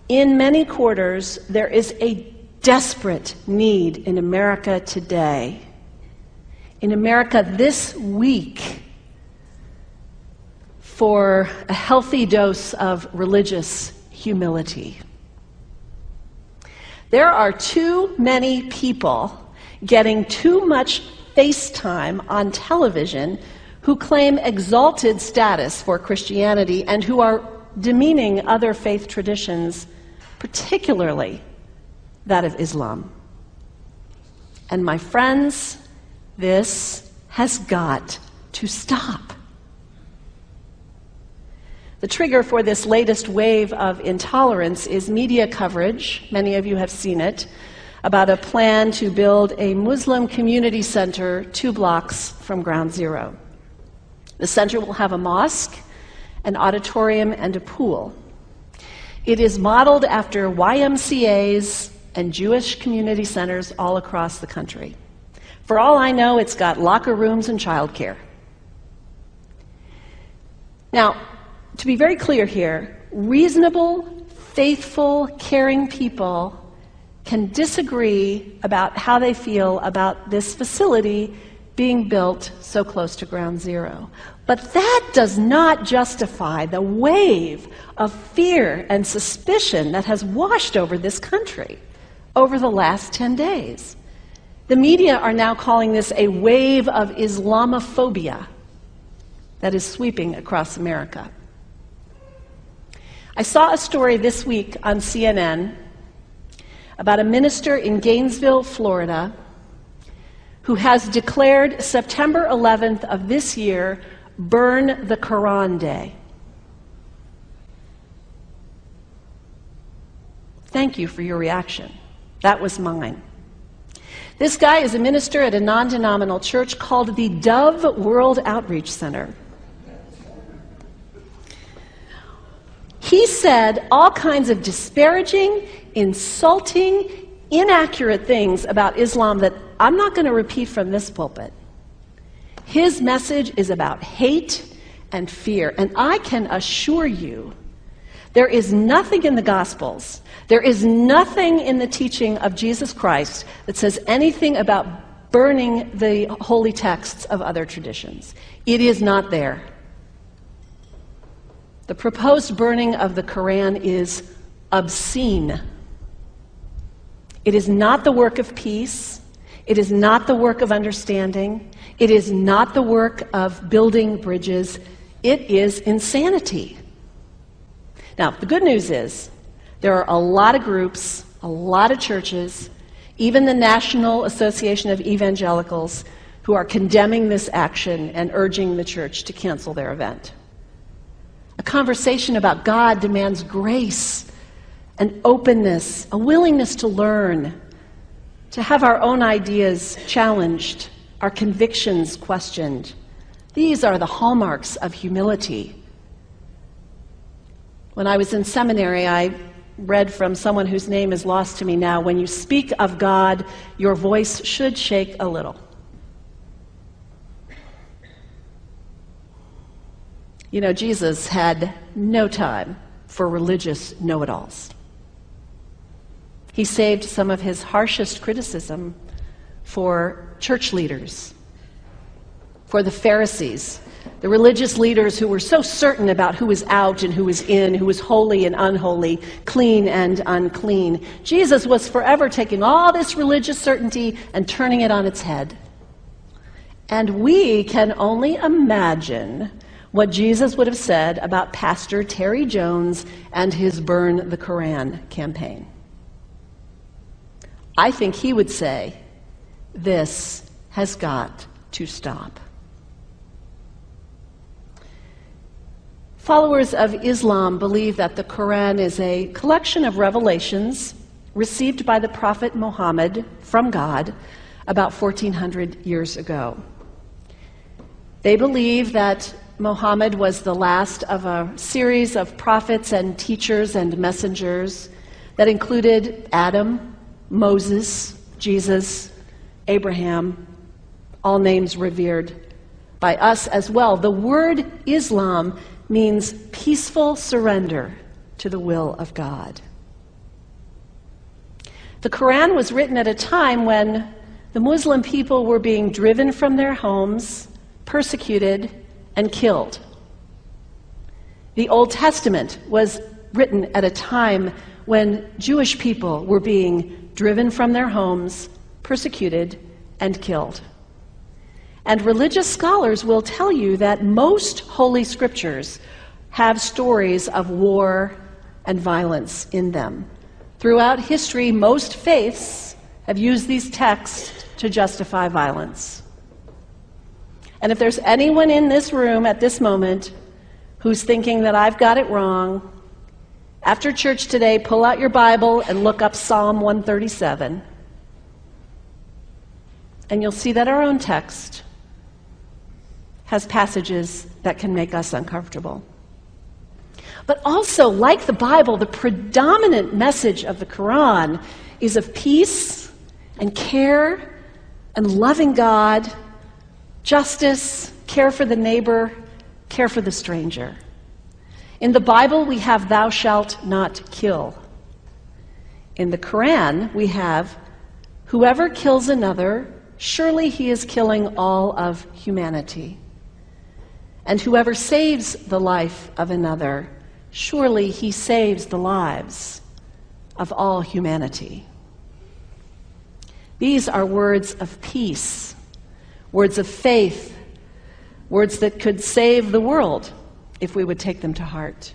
In many quarters, there is a desperate need in America today, in America this week, for a healthy dose of religious humility. There are too many people getting too much face time on television who claim exalted status for Christianity and who are demeaning other faith traditions, particularly that of Islam. And my friends, this has got to stop. The trigger for this latest wave of intolerance is media coverage, many of you have seen it, about a plan to build a Muslim community center 2 blocks from Ground Zero. The center will have a mosque, an auditorium, and a pool. It is modeled after YMCAs and Jewish community centers all across the country. For all I know, it's got locker rooms and childcare. Now, to be very clear here, reasonable, faithful, caring people can disagree about how they feel about this facility being built so close to Ground Zero. But that does not justify the wave of fear and suspicion that has washed over this country over the last 10 days. The media are now calling this a wave of Islamophobia that is sweeping across America. I saw a story this week on CNN about a minister in Gainesville, Florida, who has declared September 11th of this year Burn the Quran Day. Thank you for your reaction. That was mine. This guy is a minister at a non-denominational church called the Dove World Outreach Center. He said all kinds of disparaging, insulting, inaccurate things about Islam that I'm not going to repeat from this pulpit. His message is about hate and fear, and I can assure you there is nothing in the Gospels, there is nothing in the teaching of Jesus Christ that says anything about burning the holy texts of other traditions. It is not there. The proposed burning of the Quran is obscene. It is not the work of peace. It is not the work of understanding. It is not the work of building bridges. It is insanity. Now, the good news is there are a lot of groups, a lot of churches, even the National Association of Evangelicals, who are condemning this action and urging the church to cancel their event. A conversation about God demands grace and openness, a willingness to learn, to have our own ideas challenged, our convictions questioned. These are the hallmarks of humility. When I was in seminary, I read from someone whose name is lost to me now, when you speak of God, your voice should shake a little. You know, Jesus had no time for religious know-it-alls. He saved some of his harshest criticism for church leaders, for the Pharisees, the religious leaders who were so certain about who was out and who was in, who was holy and unholy, clean and unclean. Jesus was forever taking all this religious certainty and turning it on its head. And we can only imagine what Jesus would have said about Pastor Terry Jones and his Burn the Quran campaign. I think he would say, this has got to stop. Followers of Islam believe that the Quran is a collection of revelations received by the Prophet Muhammad from God about 1400 years ago. They believe that Muhammad was the last of a series of prophets and teachers and messengers that included Adam, Moses, Jesus, Abraham, all names revered by us as well. The word Islam means peaceful surrender to the will of God. The Quran was written at a time when the Muslim people were being driven from their homes, persecuted, and killed. The Old Testament was written at a time when Jewish people were being driven from their homes, persecuted, and killed. And religious scholars will tell you that most Holy Scriptures have stories of war and violence in them. Throughout history, most faiths have used these texts to justify violence. And if there's anyone in this room at this moment who's thinking that I've got it wrong, after church today, pull out your Bible and look up Psalm 137. And you'll see that our own text has passages that can make us uncomfortable. But also, like the Bible, the predominant message of the Quran is of peace and care and loving God, justice, care for the neighbor, care for the stranger. In the Bible, we have thou shalt not kill. In the Quran, we have whoever kills another, surely he is killing all of humanity. And whoever saves the life of another, surely he saves the lives of all humanity. These are words of peace, words of faith, words that could save the world if we would take them to heart.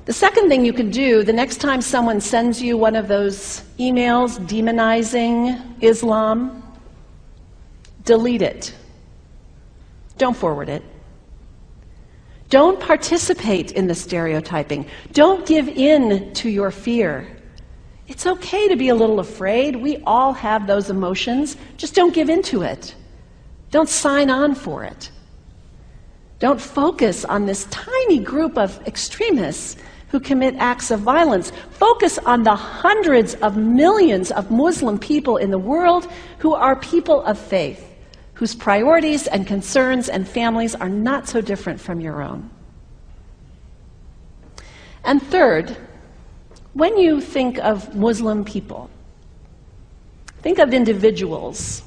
The second thing you can do the next time someone sends you one of those emails demonizing Islam, delete it. Don't forward it. Don't participate in the stereotyping. Don't give in to your fear. It's okay to be a little afraid. We all have those emotions. Just don't give in to it. Don't sign on for it. Don't focus on this tiny group of extremists who commit acts of violence. Focus on the hundreds of millions of Muslim people in the world who are people of faith, whose priorities and concerns and families are not so different from your own. And third, when you think of Muslim people, think of individuals.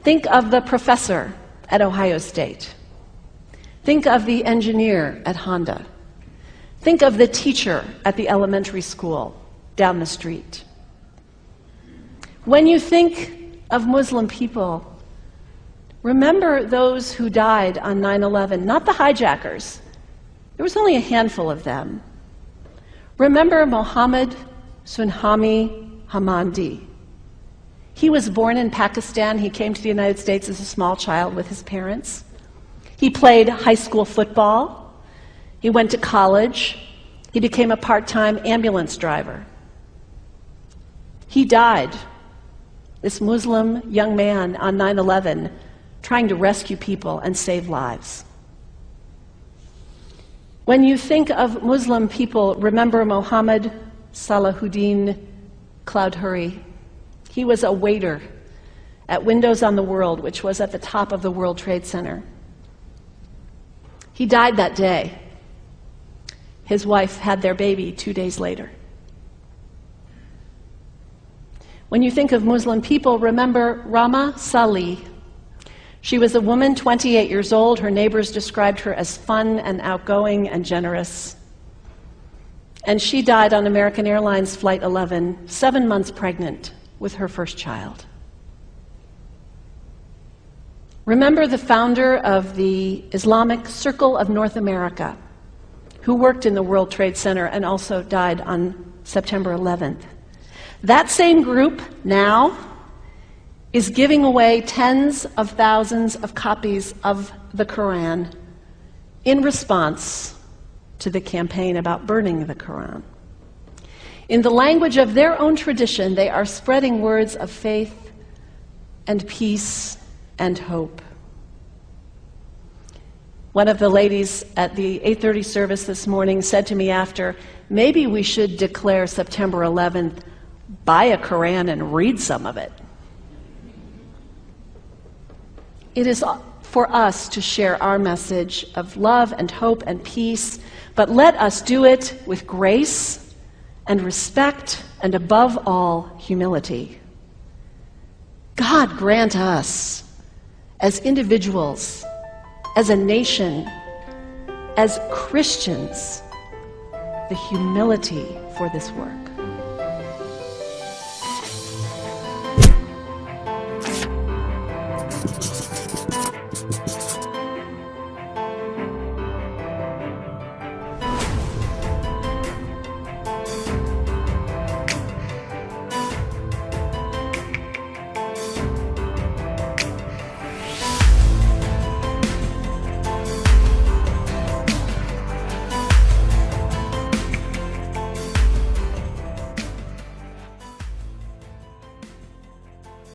Think of the professor at Ohio State. Think of the engineer at Honda. Think of the teacher at the elementary school down the street. When you think of Muslim people, remember those who died on 9/11, not the hijackers. There was only a handful of them. Remember Mohammed Sunhami Hamandi. He was born in Pakistan. He came to the United States as a small child with his parents. He played high school football. He went to college. He became a part-time ambulance driver. He died, this Muslim young man, on 9/11, trying to rescue people and save lives. When you think of Muslim people, remember Mohammed Salahuddin Cloudhurry. He was a waiter at Windows on the World, which was at the top of the World Trade Center. He died that day. His wife had their baby 2 days later. When you think of Muslim people, remember Rama Salih. She was a woman, 28 years old. Her neighbors described her as fun and outgoing and generous. And she died on American Airlines Flight 11, 7 months pregnant with her first child. Remember the founder of the Islamic Circle of North America, who worked in the World Trade Center and also died on September 11th. That same group now is giving away tens of thousands of copies of the Quran in response to the campaign about burning the Quran. In the language of their own tradition, they are spreading words of faith and peace and hope. One of the ladies at the 8:30 service this morning said to me after, maybe we should declare September 11th, buy a Quran and read some of it. It is for us to share our message of love and hope and peace, but let us do it with grace and respect, and above all, humility. God grant us, as individuals, as a nation, as Christians, the humility for this work.